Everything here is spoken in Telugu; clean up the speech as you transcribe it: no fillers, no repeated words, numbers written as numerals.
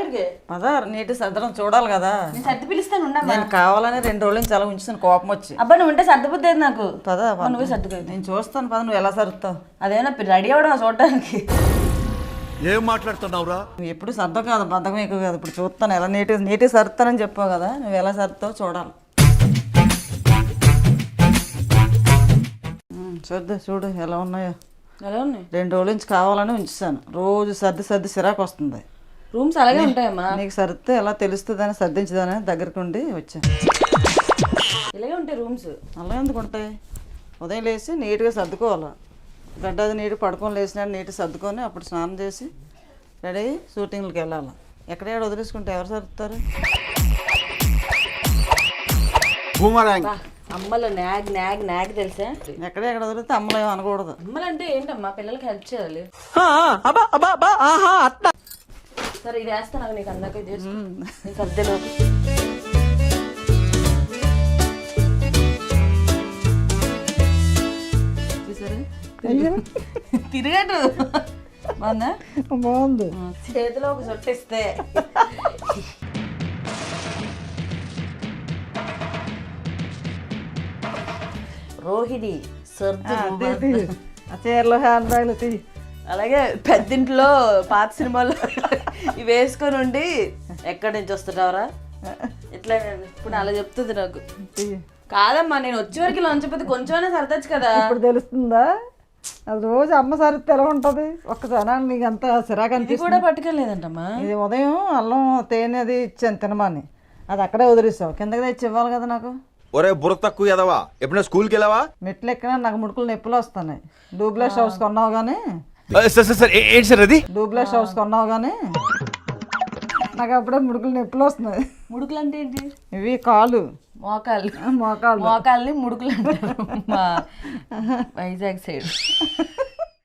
ఎక్కడికి పదా నీటి సర్దడం చూడాలి కదా. నేను సర్ది పిలుస్తాను ఉండమ్మా. నేను కావాలని 2 రోజుల నుంచి అలా ఉంచుతాను కోపం వచ్చి. అబ్బా నువ్వు ఉంటే సర్దుబుద్ది నాకు. పదా నువ్వే సర్దుకో. నేను చూస్తాను పద, నువ్వు ఎలా సర్దుతావు. అదేనా రెడీ అవ్వడం చూడటానికి. ఏం మాట్లాడుతున్నావురా? నువ్వు ఎప్పుడు సర్దవు కాదు, బద్ధకం ఎక్కువ కాదు. ఇప్పుడు చూస్తాను ఎలా నీట్గా సర్దుతానని చెప్పావు కదా, నువ్వు ఎలా సర్దుతావు చూడాలి. చూడు ఎలా ఉన్నాయో. ఎలా ఉన్నాయి? 2 రోజుల నుంచి కావాలని ఉంచుతాను. రోజు సర్ది సిరాకు వస్తుంది. రూమ్స్ అలాగే ఉంటాయమ్మా. నీకు సర్దితే ఎలా తెలుస్తుందని సర్దించదని దగ్గరకు ఉండి వచ్చాను. ఇలాగే ఉంటాయి రూమ్స్. అలా ఎందుకు ఉంటాయి? ఉదయం లేచి నీట్గా సర్దుకోవాలి. గడ్డ అది నీట్గా పడుకొని లేచినాడు నీట్గా సర్దుకొని అప్పుడు స్నానం చేసి రెడీ అయ్యి షూటింగ్లకి వెళ్ళాలి. ఎక్కడెక్కడ వదిలేసుకుంటే ఎవరు సర్దుతారు? అమ్మలో నాగ్ నాగ్ నాగ్ తెలుసా? ఎక్కడ వదిలితే అమ్మలో ఏం అనకూడదు. అమ్మలంటే ఏంటమ్మా, పిల్లలకి హెల్ప్ చేయాలి. సరే ఇది వేస్తా నాకు, నీకు అందాక ఇది నీకు అద్దెలో చూసారా తిరగటు బాగుందా? బాగుంది. చేతిలో ఒక సొట్టిస్తే రోహిణి సర్దు. ఆ చీరలో హ్యాండ్ బ్యాగ్లు తీ. అలాగే పెద్దింట్లో పాత సినిమాల్లో ఇవి వేసుకొని ఉండి ఎక్కడి నుంచి వస్తున్నావురా ఇట్లా ఇప్పుడు అలా చెప్తుంది నాకు. కాదమ్మా నేను వచ్చే వరకు లంచపోతే కొంచెమైనా సరదచ్చు కదా. ఇప్పుడు తెలుస్తుందా? అది రోజు అమ్మ సరిగ్గా ఎలా ఉంటుంది ఒక్కసారి నీకు అంత సిరాకు అనిపిస్తుంది. కూడా పట్టుకెళ్ళలేదంటమ్మా. ఇది ఉదయం అల్లం తేనె అది ఇచ్చాను తినమని, అది అక్కడే వదిలేసావు. కిందకి తెచ్చి ఇవ్వాలి కదా నాకు. ఒరే బుర్ర తక్కువ ఎదవా, ఎప్పుడైనా స్కూల్కి వెళ్ళావా? మెట్లు ఎక్కినా నాకు ముడుకులు నొప్పులు వస్తున్నాయి. డూబ్లెస్ హౌస్ కొన్నావు కానీ ఏంటి సార్ అది? డూబ్లెస్ హౌస్ కొన్నావు కానీ నాకు అప్పుడే ముడుకులు నొప్పులు వస్తున్నాయి. ముడుకులు అంటే ఏంటి? ఇవి కాలు మోకాళ్ళని ముడుకులు అంటారు మా వైజాగ్ సైడ్.